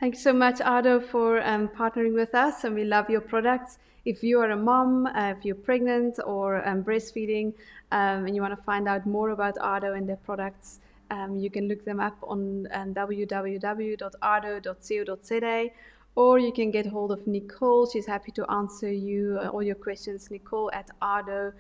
Thank you so much, Ado, for partnering with us, and we love your products. If you are a mom, if you're pregnant or breastfeeding, and you want to find out more about Ado and their products, you can look them up on www.ardo.co.za, or you can get hold of Nicole. She's happy to answer you all your questions. Nicole at ardo.co.za.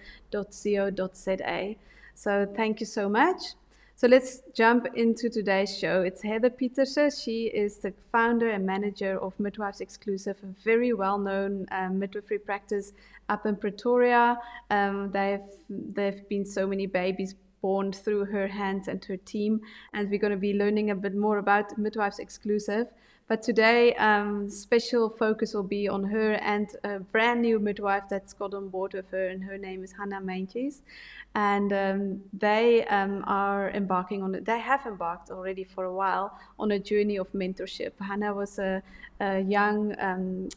So thank you so much. So let's jump into today's show. It's Heather Pieterse. She is the founder and manager of Midwives Exclusive, a very well-known midwifery practice up in Pretoria. There've been so many babies born through her hands and her team, and we're going to be learning a bit more about Midwives Exclusive. But today, special focus will be on her and a brand new midwife that's got on board with her, and her name is Hannah Maintjes. And they are embarking on it. They have embarked already for a while on a journey of mentorship. Hannah was a young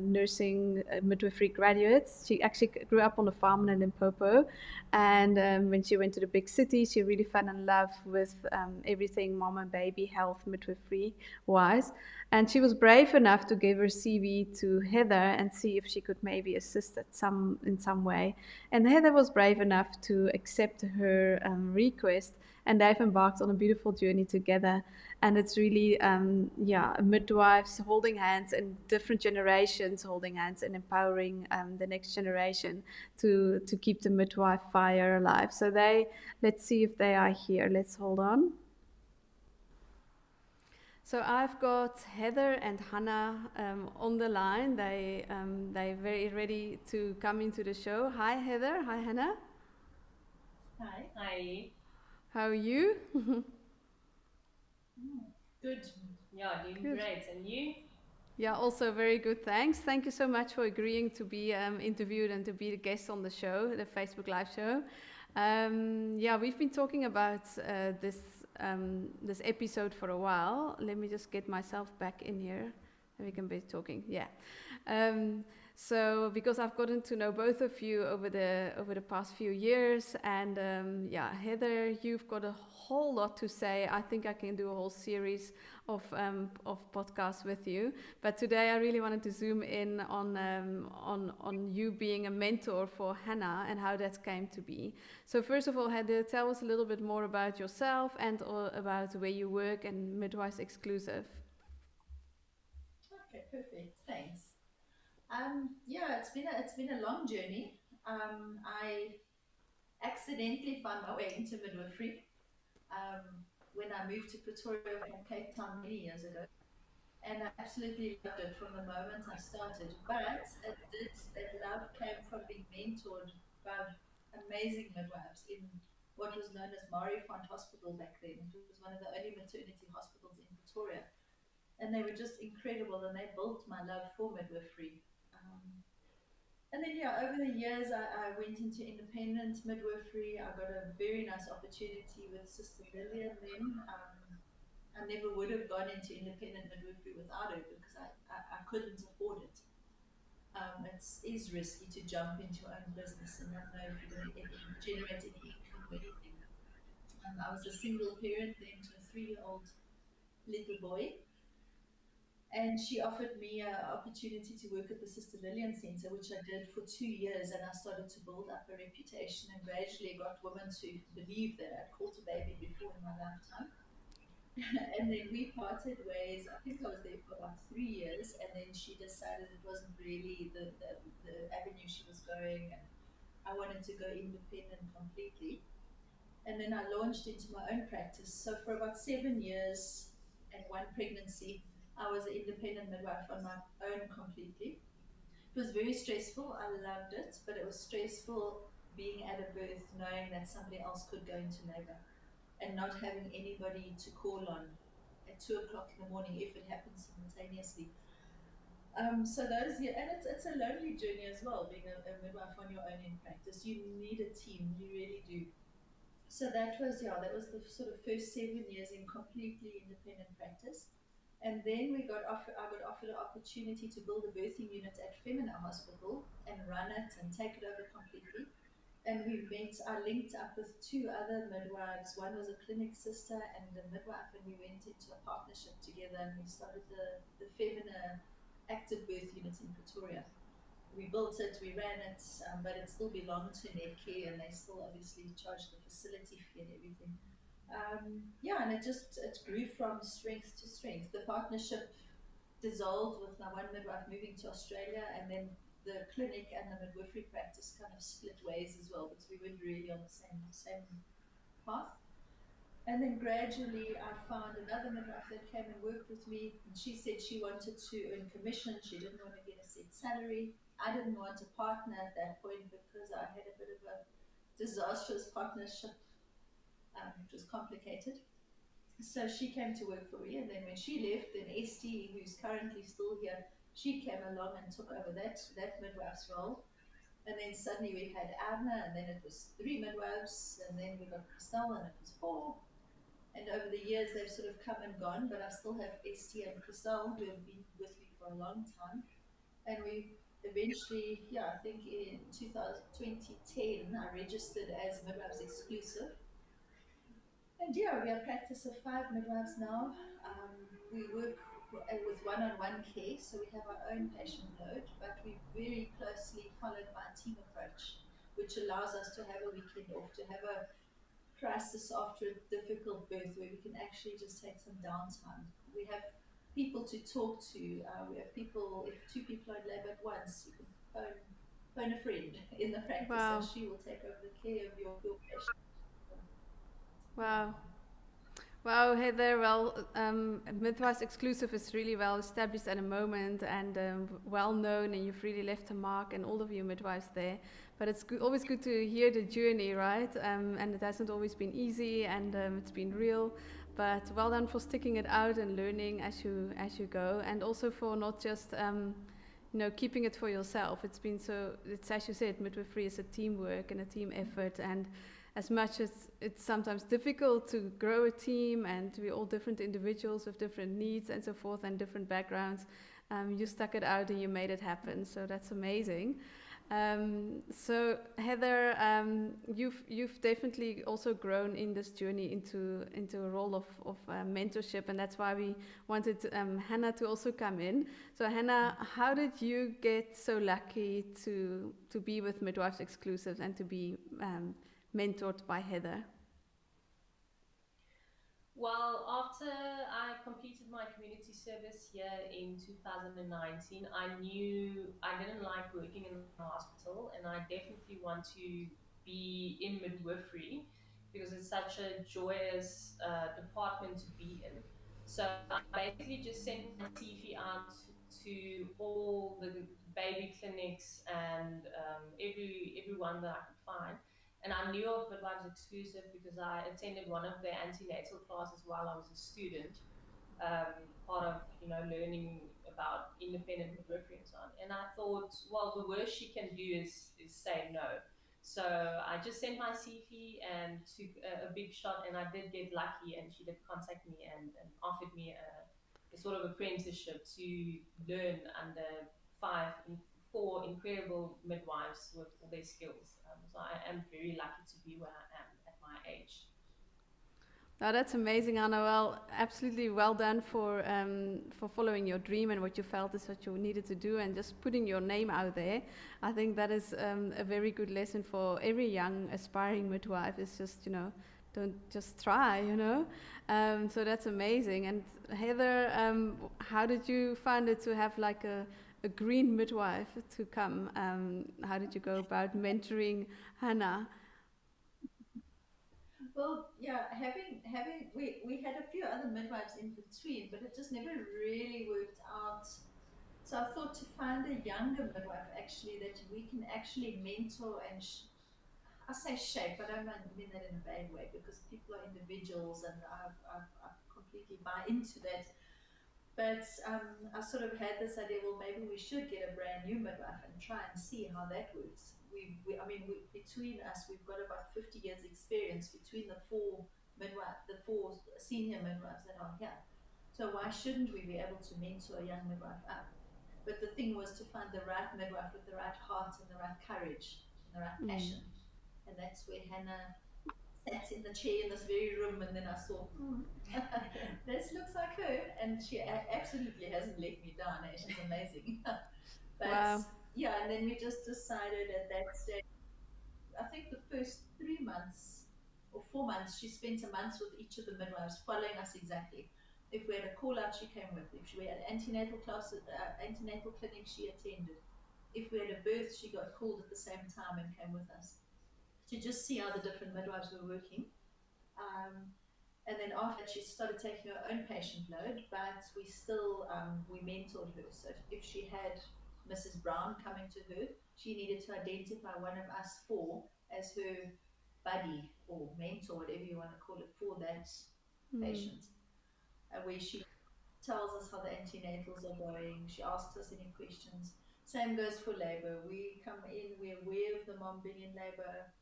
nursing midwifery graduate. She actually grew up on a farm in Limpopo, and when she went to the big city, she really fell in love with everything mom and baby health midwifery wise. And she was brave enough to give her CV to Heather and see if she could maybe assist in some way. And Heather was brave enough to accept her request, and they've embarked on a beautiful journey together. And it's really, midwives holding hands and different generations holding hands and empowering the next generation to keep the midwife fire alive. So let's see if they are here. Let's hold on. So I've got Heather and Hannah on the line. They're very ready to come into the show. Hi Heather. Hi Hannah. Hi. Hi. How are you? Good. Yeah, doing Good. great. And you? Yeah, also very good. Thanks. Thank you so much for agreeing to be interviewed and to be the guest on the show, the Facebook Live show. Yeah, we've been talking about this episode for a while. Let me just get myself back in here, and we can be talking. Yeah. Um, so because I've gotten to know both of you over the past few years, and yeah, Heather, you've got a whole lot to say. I think I can do a whole series of podcasts with you. But today I really wanted to zoom in on you being a mentor for Hannah and how that came to be. So first of all, Heather, tell us a little bit more about yourself and about where you work and Midwives Exclusive. Okay, perfect. Thanks. Yeah, it's been a long journey. I accidentally found my way into midwifery when I moved to Pretoria from Cape Town many years ago, and I absolutely loved it from the moment I started. But that love came from being mentored by amazing midwives in what was known as Font Hospital back then. It was one of the only maternity hospitals in Pretoria, and they were just incredible, and they built my love for midwifery. And then, yeah, over the years, I went into independent midwifery. I got a very nice opportunity with Sister Lilian then. I never would have gone into independent midwifery without her because I couldn't afford it. It is risky to jump into your own business and not know if you're going to generate any income or anything. I was a single parent then to a 3-year-old little boy, and she offered me an opportunity to work at the Sister Lilian Centre, which I did for 2 years, and I started to build up a reputation and gradually got women to believe that I'd caught a baby before in my lifetime. And then we parted ways. I think I was there for about 3 years, and then she decided it wasn't really the avenue she was going, and I wanted to go independent completely. And then I launched into my own practice. So for about 7 years and one pregnancy, I was an independent midwife on my own completely. It was very stressful. I loved it, but it was stressful being at a birth, knowing that somebody else could go into labor and not having anybody to call on at 2 o'clock in the morning if it happens simultaneously. So those, yeah, and it's a lonely journey as well, being a midwife on your own in practice. You need a team, you really do. So that was the sort of first 7 years in completely independent practice. And then I got offered an opportunity to build a birthing unit at Femina Hospital and run it and take it over completely. And I linked up with two other midwives. One was a clinic sister and a midwife, and we went into a partnership together and we started the Femina Active Birth Unit in Pretoria. We built it, we ran it, but it still belonged to Netcare, and they still obviously charge the facility fee and everything. Yeah, and it grew from strength to strength. The partnership dissolved with my one midwife moving to Australia, and then the clinic and the midwifery practice kind of split ways as well because we weren't really on the same path. And then gradually, I found another midwife that came and worked with me, and she said she wanted to earn commission. She didn't want to get a set salary. I didn't want a partner at that point because I had a bit of a disastrous partnership, which was complicated. So she came to work for me, and then when she left, then Esty, who's currently still here, she came along and took over that midwife's role. And then suddenly we had Anna, and then it was three midwives, and then we got Christelle, and it was four. And over the years, they've sort of come and gone, but I still have Esty and Christelle who have been with me for a long time. And we eventually, yeah, I think in 2010, I registered as Midwives Exclusive, and yeah, we are a practice of five midwives now. We work with one-on-one care, so we have our own patient load, but we very closely followed by a team approach, which allows us to have a weekend off, to have a crisis after a difficult birth where we can actually just take some downtime. We have people to talk to. We have people, if two people are in labor at once, you can phone a friend in the practice and Wow. she will take over the care of your patient. Yeah. Wow. Wow, Heather, well, Midwives Exclusive is really well established at the moment and well known, and you've really left a mark, and all of you midwives there. But it's always good to hear the journey, right? And it hasn't always been easy, and it's been real. But well done for sticking it out and learning as you go, and also for not just keeping it for yourself. It's been so. It's as you said, midwifery is a teamwork and a team effort, and as much as it's sometimes difficult to grow a team and we're all different individuals with different needs and so forth and different backgrounds, you stuck it out and you made it happen. So that's amazing. So Heather, you've definitely also grown in this journey into a role of mentorship, and that's why we wanted Hannah to also come in. So Hannah, how did you get so lucky to be with Midwives Exclusive and to be mentored by Heather? Well, after I completed my community service here in 2019, I knew I didn't like working in the hospital, and I definitely want to be in midwifery because it's such a joyous department to be in. So I basically just sent my CV out to all the baby clinics and everyone that I could find, and I knew of Midwives Exclusive because I attended one of their antenatal classes while I was a student, part of learning about independent midwifery and so on. And I thought, well, the worst she can do is say no. So I just sent my CV and took a big shot, and I did get lucky, and she did contact me and offered me a sort of apprenticeship to learn under five four incredible midwives with all their skills. So I am very lucky to be where I am at my age. Oh, that's amazing, Anna. Well, absolutely well done for following your dream and what you felt is what you needed to do, and just putting your name out there. I think that is a very good lesson for every young aspiring midwife. Is just don't just try. So that's amazing. And Heather, how did you find it to have like a green midwife to come? How did you go about mentoring Hannah? Well, yeah, having we had a few other midwives in between, but it just never really worked out. So I thought to find a younger midwife actually that we can actually mentor and I say shape, but I don't mean that in a bad way because people are individuals and I completely buy into that. But I sort of had this idea, well, maybe we should get a brand new midwife and try and see how that works. I mean, between us, we've got about 50 years experience between the four senior midwives that are here. So why shouldn't we be able to mentor a young midwife up? But the thing was to find the right midwife with the right heart and the right courage and the right Mm. passion. And that's where Hannah sat in the chair in this very room, and then I saw, this looks like her, and she absolutely hasn't let me down. Eh? She's amazing. But Wow. yeah, and then we just decided at that stage. I think the first 3 months or 4 months, she spent a month with each of the midwives, following us exactly. If we had a call out, she came with. If we had antenatal class, antenatal clinic, she attended. If we had a birth, she got called at the same time and came with us to just see how the different midwives were working. Um, and then after that, she started taking her own patient load, but we still we mentored her. So if she had Mrs. Brown coming to her, she needed to identify one of us four as her buddy or mentor, whatever you want to call it, for that Mm. patient. Where she tells us how the antenatals are going. She asks us any questions. Same goes for labor. We come in, we're aware of the mom being in labor.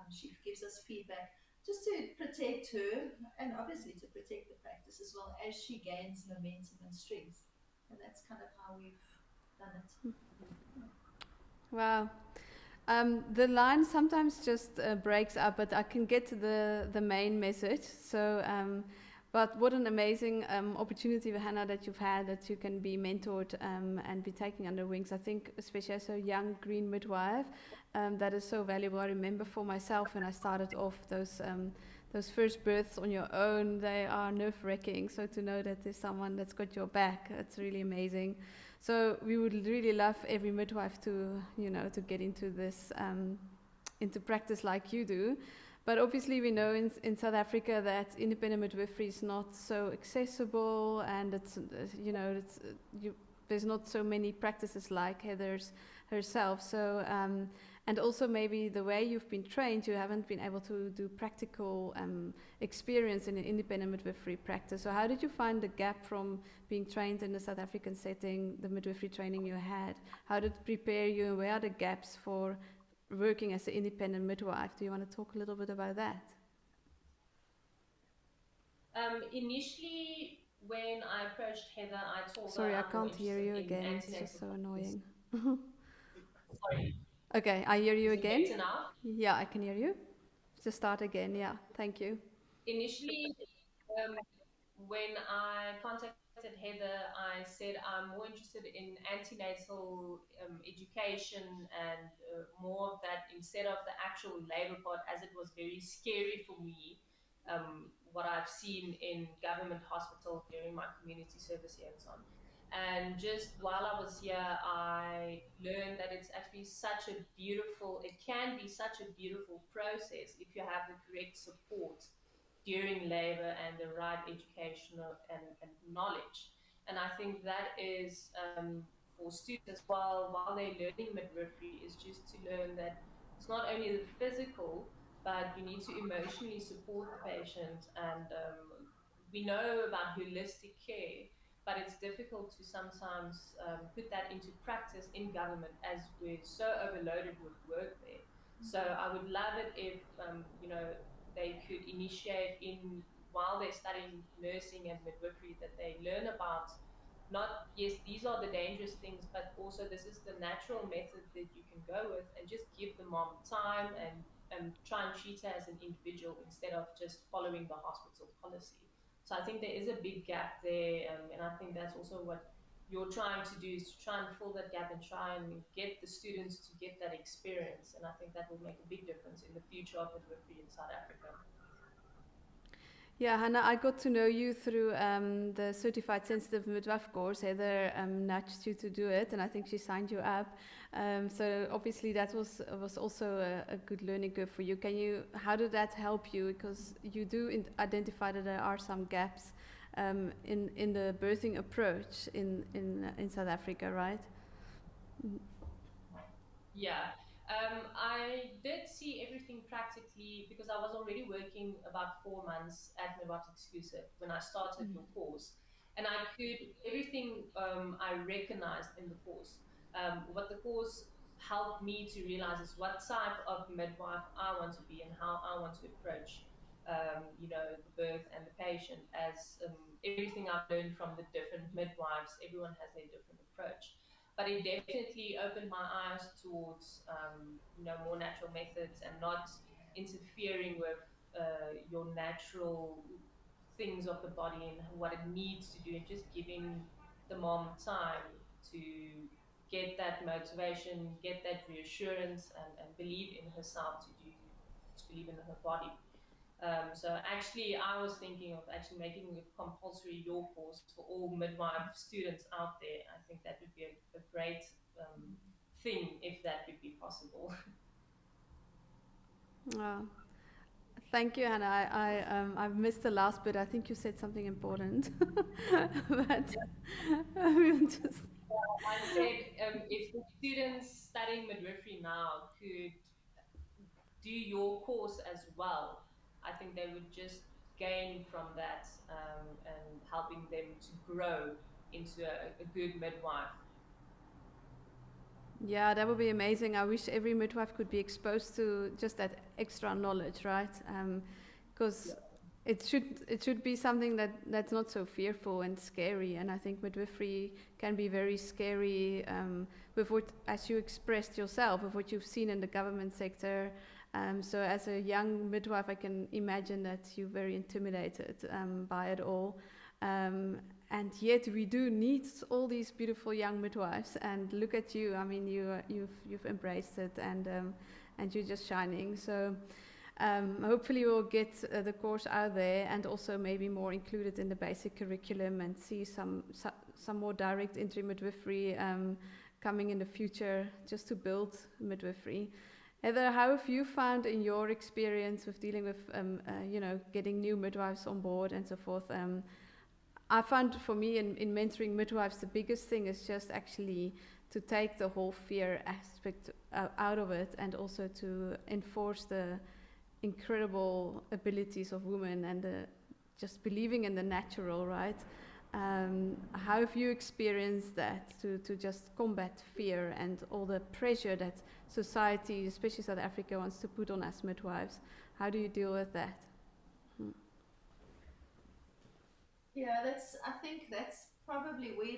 She gives us feedback just to protect her and obviously to protect the practice as well as she gains momentum and strength. And that's kind of how we've done it. Wow. The line sometimes just breaks up, but I can get to the main message. So, but what an amazing opportunity, Hannah, that you've had, that you can be mentored and be taking under wings. I think, especially as a young green midwife, that is so valuable. I remember for myself when I started off those first births on your own, they are nerve-wracking. So to know that there's someone that's got your back, it's really amazing. So we would really love every midwife to, to get into this, into practice like you do. But obviously we know in South Africa that independent midwifery is not so accessible, and there's not so many practices like Heather's herself. So, and also maybe the way you've been trained, you haven't been able to do practical experience in an independent midwifery practice. So how did you find the gap from being trained in the South African setting, the midwifery training you had? How did it prepare you, and where are the gaps for working as an independent midwife? Do you want to talk a little bit about that? Initially, when I approached Heather, I told her Sorry, I I'm more can't hear interested you in again. It's just antenatal so medicine. annoying. Sorry, Okay, I hear you is it again. better now? Yeah, I can hear you. Just start again. Yeah, thank you. Initially, um, when I contacted Heather, I said I'm more interested in antenatal education and more of that instead of the actual labor part, as it was very scary for me. What I've seen in government hospitals during my community service here and so on. And just while I was here, I learned that it's actually such a beautiful, it can be such a beautiful process if you have the correct support during labor and the right educational and knowledge. And I think that is for students as well, while they're learning midwifery, is just to learn that it's not only the physical, but you need to emotionally support the patient. And we know about holistic care, but it's difficult to sometimes put that into practice in government as we're so overloaded with work there. So I would love it if, they could initiate in while they're studying nursing and midwifery, that they learn about not, yes, these are the dangerous things, but also this is the natural method that you can go with, and just give the mom time and try and treat her as an individual instead of just following the hospital policy. So I think there is a big gap there, and I think that's also what you're trying to do, is to try and fill that gap and try and get the students to get that experience. And I think that will make a big difference in the future of midwifery in South Africa. Yeah, Hannah, I got to know you through the Certified Sensitive Midwife course. Heather nudged you to do it, and I think she signed you up. So obviously that was also a good learning curve for you. How did that help you? Because you do identify that there are some gaps in the birthing approach in South Africa, right? Yeah. I did see everything practically because I was already working about 4 months at Midwives Exclusive when I started your course. And I could, everything I recognized in the course. What the course helped me to realize is what type of midwife I want to be and how I want to approach, the birth and the patient, as everything I've learned from the different midwives, everyone has their different approach. but it definitely opened my eyes towards more natural methods and not interfering with your natural things of the body and what it needs to do, and just giving the mom time to get that motivation, get that reassurance, and believe in herself to believe in her body. So actually, I was thinking of actually making it compulsory your course for all midwife students out there. I think that would be a great thing if that would be possible. Uh, Thank you, Hannah. I've missed the last bit. I think you said something important, but we'll just. I said if the students studying midwifery now could do your course as well, I think they would just gain from that and helping them to grow into a good midwife. Yeah, that would be amazing. I wish every midwife could be exposed to just that extra knowledge, right? Because it should be something that's not so fearful and scary. And I think midwifery can be very scary with what, as you expressed yourself, with what you've seen in the government sector. So as a young midwife, I can imagine that you're very intimidated by it all. And yet we do need all these beautiful young midwives. And look at you. I mean, you've embraced it, and you're just shining. So. Hopefully we'll get the course out there, and also maybe more included in the basic curriculum, and see some more direct entry midwifery coming in the future, just to build midwifery. Heather, how have you found in your experience with dealing with getting new midwives on board and so forth? I found for me in mentoring midwives, the biggest thing is just actually to take the whole fear aspect out of it, and also to enforce the incredible abilities of women, and just believing in the natural, right? How have you experienced that, to just combat fear and all the pressure that society, especially South Africa, wants to put on us midwives? How do you deal with that? Yeah, I think that's probably where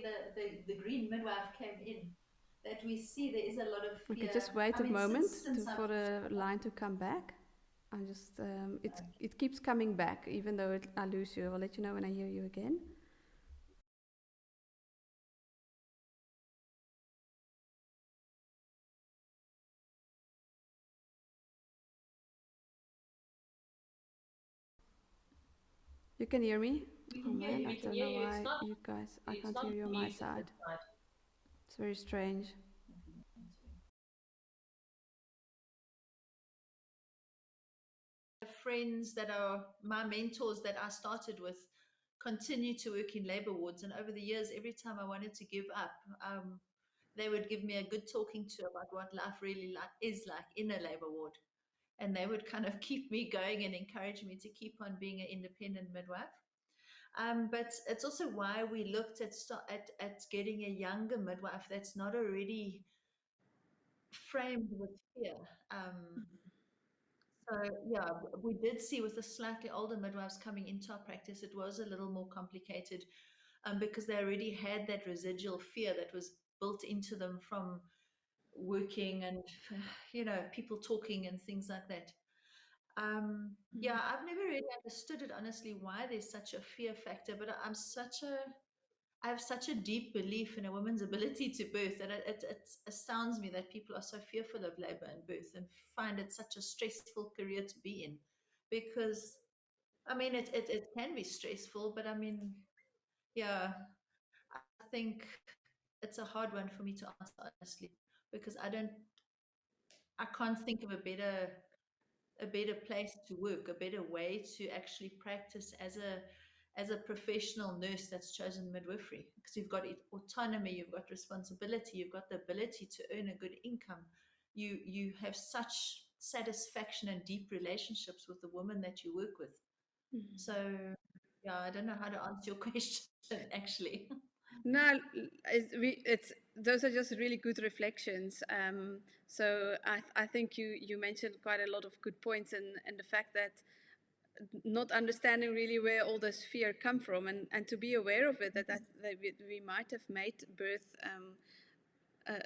the green midwife came in. That we see there is a lot of Okay, fear. just wait I a mean, moment since I've for the line to come back. I'm just, it keeps coming back, even though I lose you. I'll let you know when I hear you again. You can hear me? we Oh can hear man, you. I We can don't hear know you. why you guys, I It's can't hear not you on my mute on this side. side. It's very strange. Friends that are my mentors that I started with continue to work in labor wards, and over the years, every time I wanted to give up, they would give me a good talking to about what life really is like in a labor ward, and they would kind of keep me going and encourage me to keep on being an independent midwife. But it's also why we looked at getting a younger midwife that's not already framed with fear. Um, so yeah, we did see with the slightly older midwives coming into our practice, it was a little more complicated, because they already had that residual fear that was built into them from working and people talking and things like that. Yeah, I've never really understood it honestly why there's such a fear factor, but I have such a deep belief in a woman's ability to birth that it astounds me that people are so fearful of labor and birth and find it such a stressful career to be in. Because, I mean, it can be stressful, but I mean, yeah, I think it's a hard one for me to answer honestly, because I can't think of a better place to work, a better way to actually practice as a professional nurse that's chosen midwifery, because you've got autonomy, you've got responsibility, you've got the ability to earn a good income. You have such satisfaction and deep relationships with the woman that you work with. So yeah, I don't know how to answer your question actually. No, it's those are just really good reflections. So I think you mentioned quite a lot of good points, and the fact that not understanding really where all this fear come from, and to be aware of it, that we might have made birth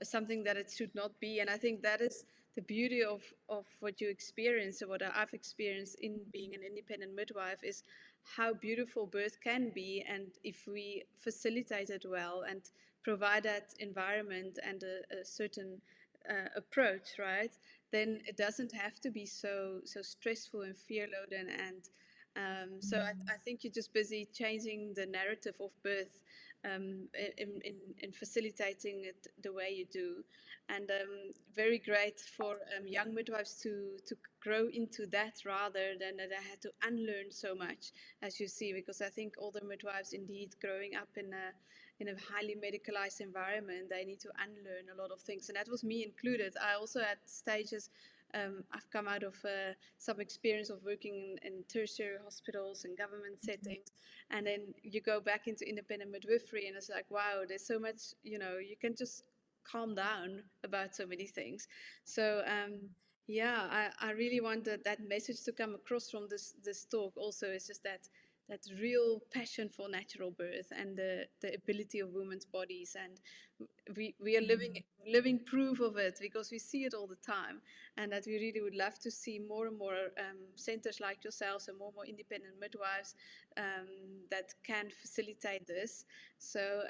something that it should not be. And I think that is the beauty of what you experience, or what I've experienced in being an independent midwife, is how beautiful birth can be. And if we facilitate it well and provide that environment and a certain approach, right, then it doesn't have to be so stressful and fear loaded. And so I think you're just busy changing the narrative of birth, in facilitating it the way you do. And very great for young midwives to grow into that, rather than that I had to unlearn so much, as you see, because I think older midwives, indeed, growing up in a highly medicalized environment, they need to unlearn a lot of things. And that was me included. I also had stages. I've come out of some experience of working in tertiary hospitals and government settings, and then you go back into independent midwifery, and it's like, wow, there's so much, you can just calm down about so many things. So yeah, I really want that message to come across from this talk also. It's just that real passion for natural birth and the ability of women's bodies. And we are living proof of it, because we see it all the time. And that we really would love to see more and more centers like yourselves, and more independent midwives that can facilitate this. So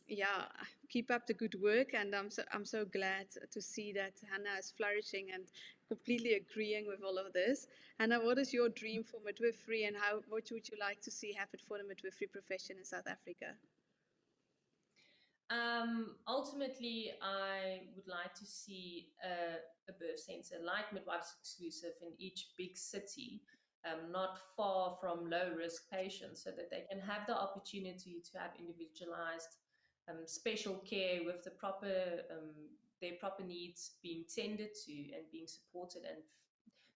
yeah, keep up the good work. And I'm so glad to see that Hannah is flourishing and completely agreeing with all of this. Hannah, what is your dream for midwifery, and what would you like to see happen for the midwifery profession in South Africa? Ultimately, I would like to see a birth centre like Midwives Exclusive in each big city, not far from low-risk patients, so that they can have the opportunity to have individualized special care with their proper needs being tended to and being supported, and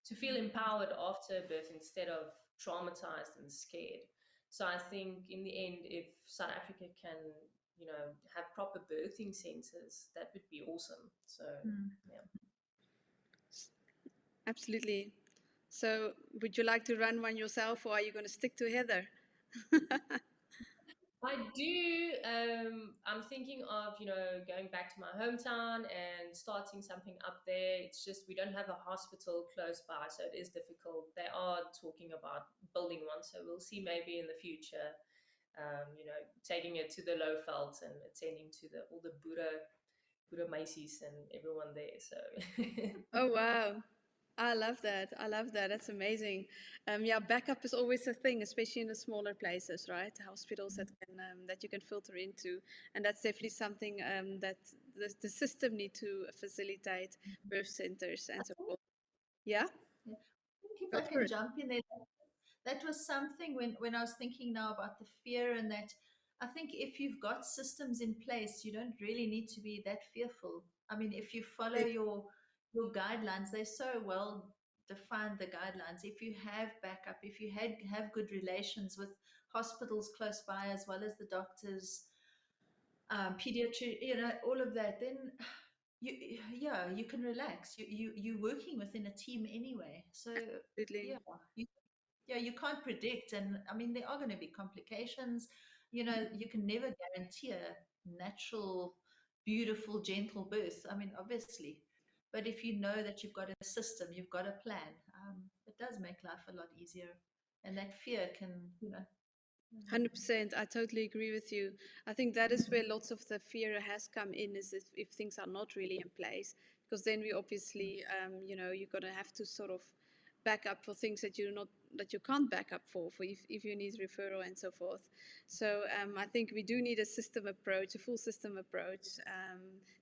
to feel empowered after birth instead of traumatized and scared. So I think in the end, if South Africa can, have proper birthing centers, that would be awesome. So, yeah. Absolutely. So would you like to run one yourself, or are you going to stick to Heather? I do. I'm thinking of, going back to my hometown and starting something up there. It's just we don't have a hospital close by, so it is difficult. They are talking about building one, so we'll see maybe in the future. Taking it to the Lowveld and attending to all the Buddha Macy's and everyone there. So Oh, wow. I love that. I love that. That's amazing. Yeah, backup is always a thing, especially in the smaller places, right? Hospitals that you can filter into, and that's definitely something that the system need to facilitate, birth centers and so forth. Yeah, Yeah. I think if go I for can it. jump in there, that was something when I was thinking now about the fear, and that I think if you've got systems in place, you don't really need to be that fearful. I mean, if you follow your guidelines, they're so well defined, the guidelines. If you have backup, if you have good relations with hospitals close by, as well as the doctors, pediatric, all of that, then you can relax. You're working within a team anyway. So yeah, Absolutely. you, yeah, you can't predict. And I mean, there are going to be complications. You can never guarantee a natural, beautiful, gentle birth. I mean, obviously. But if you know that you've got a system, you've got a plan, it does make life a lot easier. And that fear can, 100%. I totally agree with you. I think that is where lots of the fear has come in, is if things are not really in place, because then we obviously, you're going to have to sort of back up for things that you can't back up for if you need referral and so forth. So I think we do need a system approach, a full system approach,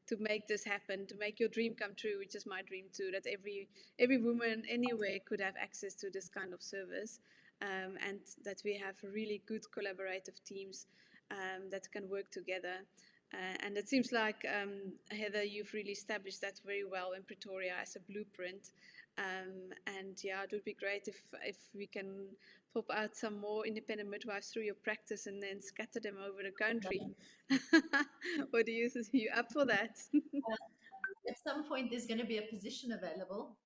to make this happen, to make your dream come true, which is my dream too, that every woman anywhere could have access to this kind of service. And that we have really good collaborative teams that can work together. And it seems like, Heather, you've really established that very well in Pretoria as a blueprint. And yeah, it would be great if we can pop out some more independent midwives through your practice and then scatter them over the country. What do you think? You up for that? at some point, there's going to be a position available.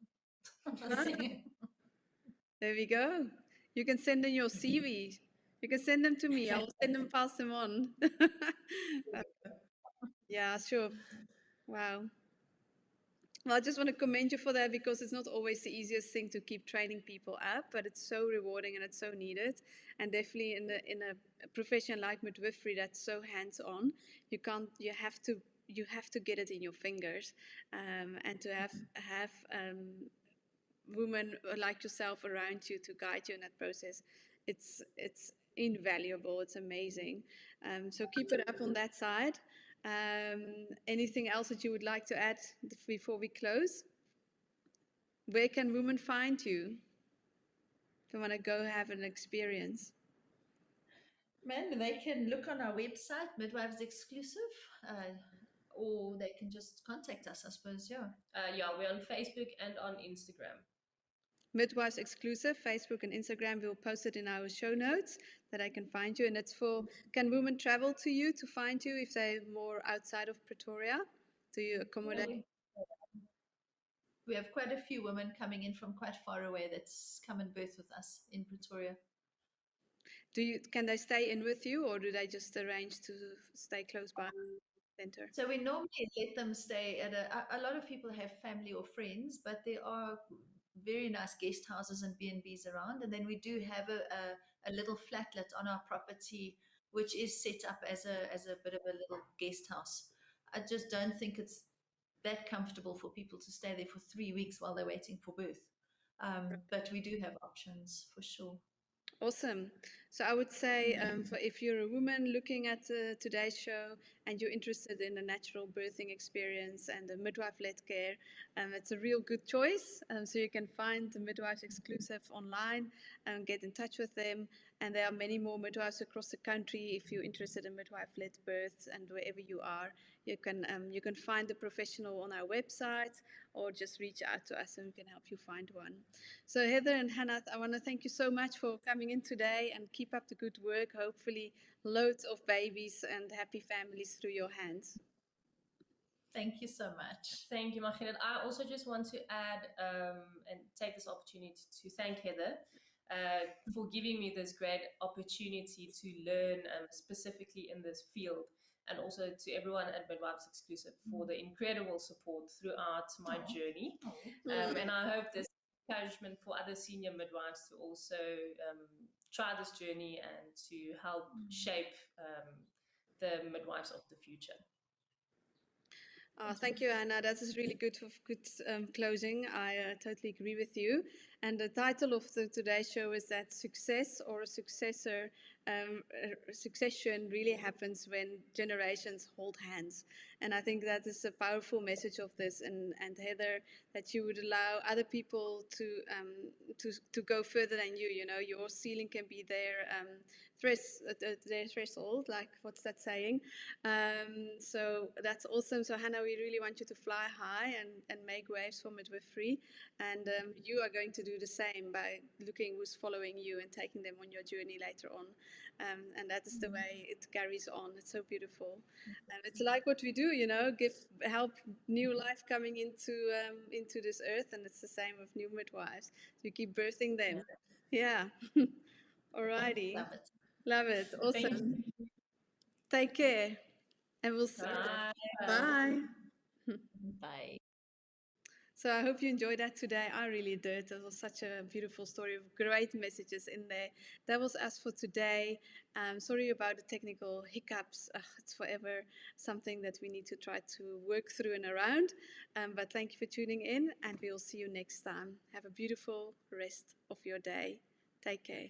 There we go. You can send in your CV. You can send them to me. I will pass them on. Yeah, sure. Wow. Well, I just want to commend you for that because it's not always the easiest thing to keep training people up, but it's so rewarding and it's so needed. And definitely in a profession like midwifery that's so hands-on, you have to get it in your fingers, and to have women like yourself around you to guide you in that process. It's invaluable. It's amazing. So keep it up on that side. Anything else that you would like to add before we close? Where can women find you if they want to go have an experience? Man, they can look on our website, Midwives Exclusive, or they can just contact us, I suppose. Yeah. Yeah, we're on Facebook and on Instagram. Midwives Exclusive, Facebook and Instagram. We'll post it in our show notes that I can find you. And it's for, can women travel to you to find you if they're more outside of Pretoria? Do you accommodate? We have quite a few women coming in from quite far away that's come and birth with us in Pretoria. Can they stay in with you, or do they just arrange to stay close by the center? So we normally let them stay at a lot of people have family or friends, but there are very nice guest houses and B&Bs around. And then we do have a little flatlet on our property, which is set up as a bit of a little guest house. I just don't think it's that comfortable for people to stay there for 3 weeks while they're waiting for birth. But we do have options for sure. Awesome. So I would say, for if you're a woman looking at today's show and you're interested in a natural birthing experience and a midwife-led care, it's a real good choice. So you can find the Midwives Exclusive online and get in touch with them. And there are many more midwives across the country. If you're interested in midwife-led births and wherever you are, you can find a professional on our website or just reach out to us and we can help you find one. So Heather and Hannah, I want to thank you so much for coming in today and keep up the good work. Hopefully loads of babies and happy families through your hands. Thank you so much. Thank you, Margaret. I also just want to add and take this opportunity to thank Heather for giving me this great opportunity to learn specifically in this field, and also to everyone at Midwives Exclusive for the incredible support throughout my journey. And I hope this encouragement for other senior midwives to also try this journey and to help shape the midwives of the future. Thank you, Anna. That is really good closing. I totally agree with you. And the title of today's show is that success or a successor succession really happens when generations hold hands. And I think that is a powerful message of this. And Heather, that you would allow other people to go further than you. You know, your ceiling can be their threshold. Like, what's that saying? So that's awesome. So Hannah, we really want you to fly high and make waves for midwifery. And you are going to do the same by looking who's following you and taking them on your journey later on. And that is the way it carries on. It's so beautiful. It's like what we do, you know, help new life coming into this earth. And it's the same with new midwives. So you keep birthing them. Yeah. Alrighty. Love it. Love it. Awesome. Take care. And we'll see you. Bye. Bye. So I hope you enjoyed that today. I really did. It was such a beautiful story with great messages in there. That was us for today. Sorry about the technical hiccups. It's forever something that we need to try to work through and around. But thank you for tuning in, and we'll see you next time. Have a beautiful rest of your day. Take care.